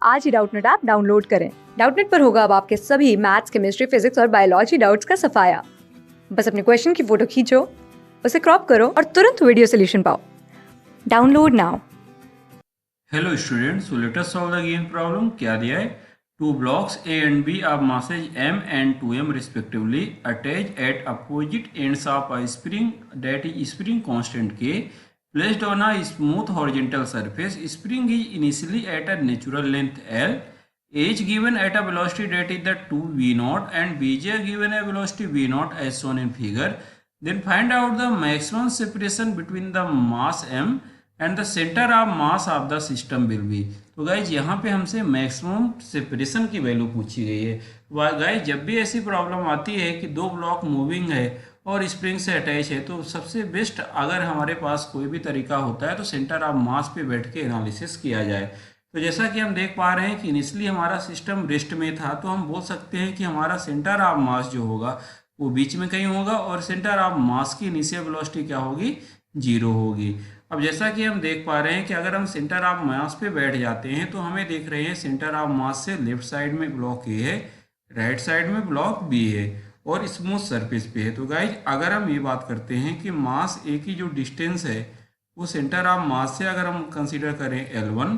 आज ही Doubtnut app download करें। Doubtnut पर होगा अब आपके सभी मैथ्स, केमिस्ट्री, फिजिक्स और बायोलॉजी डाउट्स का सफाया। बस अपने क्वेश्चन की फोटो खींचो, उसे क्रॉप करो और तुरंत वीडियो सोल्यूशन पाओ। Download now. Hello students, so let us solve the given problem. क्या दिया है? Two blocks A and B of masses m and 2m respectively attached at opposite ends of a spring that is spring constant K placed on a smooth horizontal surface. Spring is initially at a natural length L. H given at a velocity that is the 2v0 and Bj given a velocity v0 as shown in figure. Then find out the maximum separation between the mass m and the centre of mass of the system will be. तो guys यहाँ पे हमसे maximum separation की value पूछी गई है। Guys जब भी ऐसी प्रॉब्लम आती है कि दो ब्लॉक मूविंग है और स्प्रिंग से अटैच है तो सबसे बेस्ट अगर हमारे पास कोई भी तरीका होता है तो सेंटर ऑफ मास पे बैठ के एनालिसिस किया जाए। तो जैसा कि हम देख पा रहे हैं कि इनिशियली हमारा सिस्टम रेस्ट में था, तो हम बोल सकते हैं कि हमारा सेंटर ऑफ मास जो होगा वो बीच में कहीं होगा और सेंटर ऑफ मास की इनिशियल वेलोसिटी क्या होगी, 0 होगी। अब जैसा कि हम देख पा रहे हैं कि अगर हम सेंटर ऑफ मास पे बैठ जाते हैं तो हमें देख रहे हैं सेंटर ऑफ मास से लेफ्ट साइड में ब्लॉक ए है, राइट साइड में ब्लॉक बी है और स्मूथ सरफेस पे है। तो गाइज अगर हम ये बात करते हैं कि मास ए की जो डिस्टेंस है वो सेंटर ऑफ मास से अगर हम कंसीडर करें L1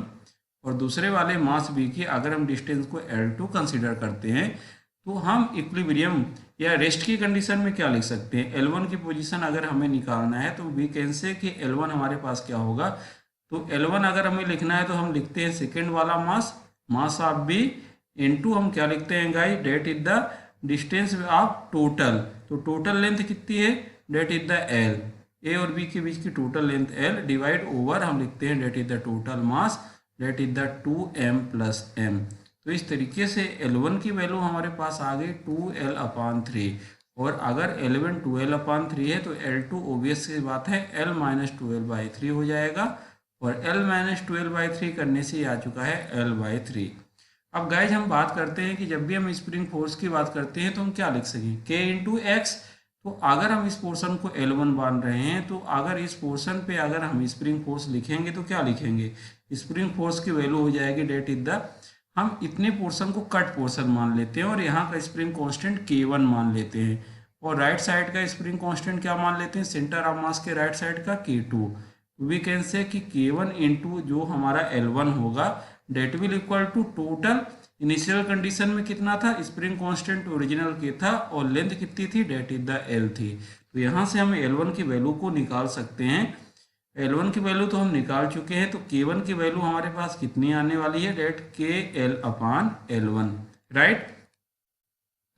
और दूसरे वाले मास बी की अगर हम डिस्टेंस को L2 कंसीडर करते हैं तो हम इक्विलिब्रियम या रेस्ट की कंडीशन में क्या लिख सकते हैं। L1 की पोजीशन अगर हमें निकालना है तो वी कैन से कि L1 हमारे पास क्या होगा। तो L1 अगर हमें लिखना है तो हम लिखते हैं सेकेंड वाला मास ऑफ बी इनटू हम क्या लिखते हैं guys, that is the distance of total. तो टोटल लेंथ कितनी है, that is the L, A और बी के बीच की total length L divide over हम लिखते हैं that is the total mass, that is the 2m plus m। तो इस तरीके से L1 की वैल्यू हमारे पास आ गई 2L/3 और अगर L1 2L/3 है तो L2 ओबियस सी बात है L-12/3 हो जाएगा और L-12/3 करने से आ चुका है L/3। अब गाइज हम बात करते हैं कि जब भी हम स्प्रिंग फोर्स की बात करते हैं तो हम क्या लिख सकें, K×X। तो अगर हम इस पोर्शन को L1 मान रहे हैं तो अगर इस पोर्शन पे अगर हम स्प्रिंग फोर्स लिखेंगे तो क्या लिखेंगे, स्प्रिंग फोर्स की वैल्यू हो जाएगी डेट इज द, हम इतने पोर्शन को कट पोर्शन मान लेते हैं और यहाँ का स्प्रिंग कांस्टेंट K1 मान लेते हैं और राइट साइड का स्प्रिंग कांस्टेंट क्या मान लेते हैं, सेंटर ऑफ मास के राइट साइड का K2। वी कैन से कि K1 इंटू जो हमारा L1 होगा that will equal to total initial condition में कितना था, स्प्रिंग कांस्टेंट ओरिजिनल के था और लेंथ कितनी थी, डेट इज द L थी। तो यहाँ से हम L1 की वैल्यू को निकाल सकते हैं। L1 की वैल्यू तो हम निकाल चुके हैं, तो K1 की वैल्यू हमारे पास कितनी आने वाली है, डेट KL/L1, राइट।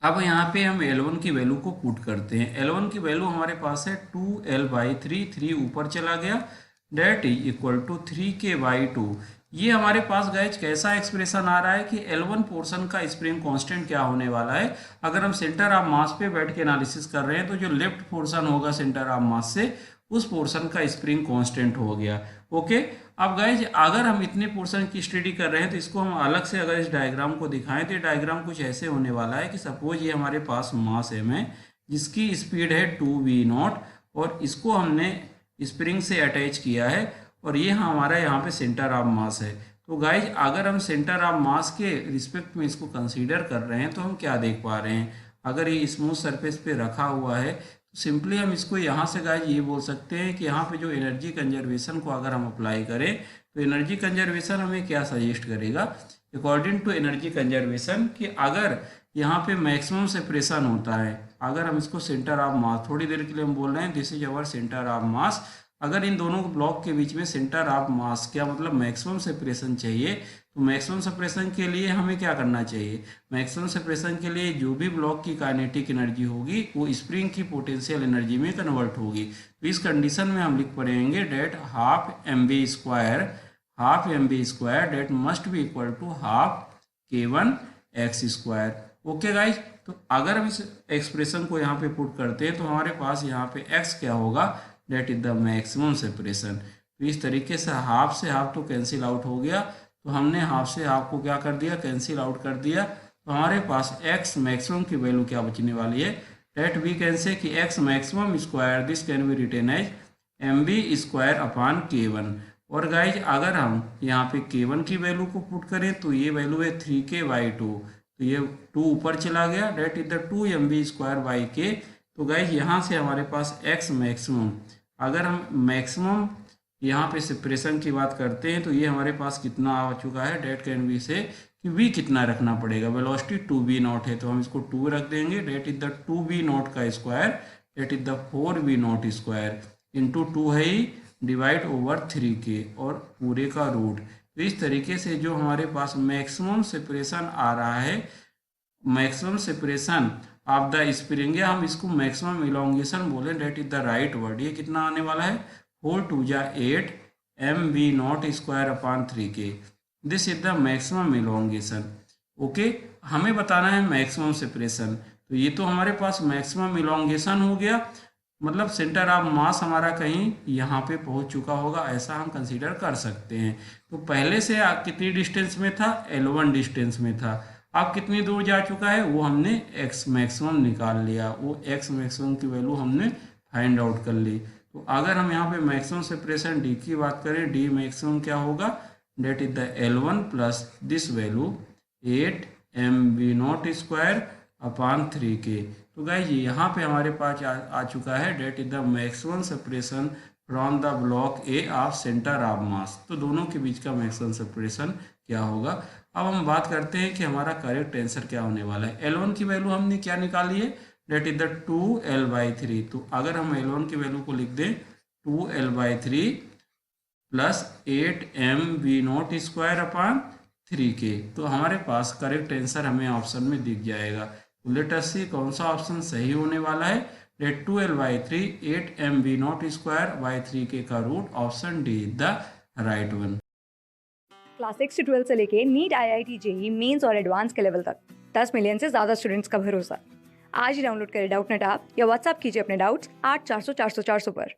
अब यहाँ पे हम L1 की वैल्यू को पुट करते हैं। L1 की वैल्यू हमारे पास है 2L/3, 3 ऊपर चला गया, date is equal to 3K/2। ये हमारे पास गाइज कैसा एक्सप्रेशन आ रहा है कि L1 पोर्शन का स्प्रिंग कांस्टेंट क्या होने वाला है। अगर हम सेंटर ऑफ मास पे बैठ के एनालिसिस कर रहे हैं तो जो लेफ्ट पोर्शन होगा सेंटर ऑफ मास से उस पोर्शन का स्प्रिंग कांस्टेंट हो गया। ओके, अब गाइज अगर हम इतने पोर्शन की स्टडी कर रहे हैं तो इसको हम अलग से अगर इस डायग्राम को दिखाएं तो ये डायग्राम कुछ ऐसे होने वाला है कि सपोज ये हमारे पास मास m है जिसकी स्पीड है 2v0 और इसको हमने स्प्रिंग से अटैच किया है और ये हमारा यहाँ पे सेंटर ऑफ मास है। तो गाइज अगर हम सेंटर ऑफ मास के रिस्पेक्ट में इसको कंसीडर कर रहे हैं तो हम क्या देख पा रहे हैं, अगर ये स्मूथ सरफेस पे रखा हुआ है तो सिंपली हम इसको यहाँ से गाइज ये बोल सकते हैं कि यहाँ पे जो एनर्जी कंजर्वेशन को अगर हम अप्लाई करें तो एनर्जी कंजर्वेशन हमें क्या सजेस्ट करेगा, अकॉर्डिंग टू एनर्जी कंजर्वेशन कि अगर यहाँ पे मैक्सिमम सेपरेशन होता है, अगर हम इसको सेंटर ऑफ मास, थोड़ी देर के लिए हम बोल रहे हैं this is our centre of मास, अगर इन दोनों ब्लॉक के बीच में सेंटर ऑफ मास क्या मतलब मैक्सिमम सेपरेशन चाहिए तो मैक्सिमम सेपरेशन के लिए हमें क्या करना चाहिए, मैक्सिमम सेपरेशन के लिए जो भी ब्लॉक की काइनेटिक एनर्जी होगी वो स्प्रिंग की पोटेंशियल एनर्जी में कन्वर्ट होगी। तो इस कंडीशन में हम लिख पड़ेंगे that half M B square that must be equal to half K1x²। Okay guys, तो अगर हम इस एक्सप्रेशन को यहाँ पे पुट करते हैं तो हमारे पास यहाँ पे x क्या होगा, that is the maximum separation. तो इस तरीके से हाफ से हाफ तो कैंसिल आउट हो गया, तो हमने हाफ से हाफ को क्या कर दिया, कैंसिल आउट कर दिया। तो हमारे पास x मैक्सिमम की वैल्यू क्या बचने वाली है, डेट वी कैन से कि x maximum square this can be written as mb² K1 और गाइज अगर हम यहाँ पे k1 की वैल्यू को पुट करें तो ये वैल्यू है 3k/2, तो ये 2 ऊपर चला गया, डेट इज द 2mv²/k। तो गाइज यहाँ से हमारे पास x मैक्सिमम, अगर हम मैक्सिमम यहाँ पे सेपरेशन की बात करते हैं तो ये हमारे पास कितना आ चुका है, डेट कैन बी से कि v कितना रखना पड़ेगा, वेलोसिटी 2v0 है तो हम इसको 2 रख देंगे, डेट इज द 2v0 का square, that is the 4v0 square into 2 है ही, डिवाइड ओवर 3k और पूरे का रूट। तो इस तरीके से जो हमारे पास मैक्सिमम सेपरेशन आ रहा है, maximum separation of the spring, या हम इसको मैक्सिमम इलोंगेशन बोले, that is the right word. ये कितना आने वाला है, 4×2=8 mv0² this is the maximum elongation. Okay, हमें बताना है मैक्सिमम सेपरेशन, तो ये तो हमारे पास मैक्सिमम इलोंगेशन हो गया, मतलब सेंटर ऑफ मास हमारा कहीं यहाँ पे पहुँच चुका होगा, ऐसा हम कंसीडर कर सकते हैं। तो पहले से आप कितनी डिस्टेंस में था, L1 डिस्टेंस में था, अब कितनी दूर जा चुका है, वो हमने x मैक्सिमम निकाल लिया, वो x मैक्सिमम की वैल्यू हमने फाइंड आउट कर ली। तो अगर हम यहाँ पे मैक्सिमम सेपरेशन d की बात करें, d मैक्सिमम क्या होगा, that is the L1 plus this value 8 mv0²/3k। तो गाइज यहाँ पे हमारे पास आ चुका है, that is the maximum separation from the block A of centre of mass. तो दोनों के बीच का मैक्सिमम सेपरेशन क्या होगा। अब हम बात करते हैं कि हमारा करेक्ट आंसर क्या होने वाला है। L1 की वैल्यू हमने क्या निकाली है, डेट इज द 2l/3। तो अगर हम L1 की वैल्यू को लिख दें 2l/3 प्लस 8 mv0²/3k, तो हमारे पास करेक्ट आंसर हमें ऑप्शन में दिख जाएगा। तो लेट अस सी कौन सा ऑप्शन सही होने वाला है, डेट 2l/3 8 mv0²/3k का root option D is the right one. Class 6 से 12 से लेके नीट, IIT, JEE मेंस और एडवांस के लेवल तक 10 मिलियन से ज़्यादा स्टूडेंट्स का भरोसा। आज ही डाउनलोड करें डाउटनेट ऐप या व्हाट्सएप कीजिए अपने डाउट्स 8400 400 400 पर।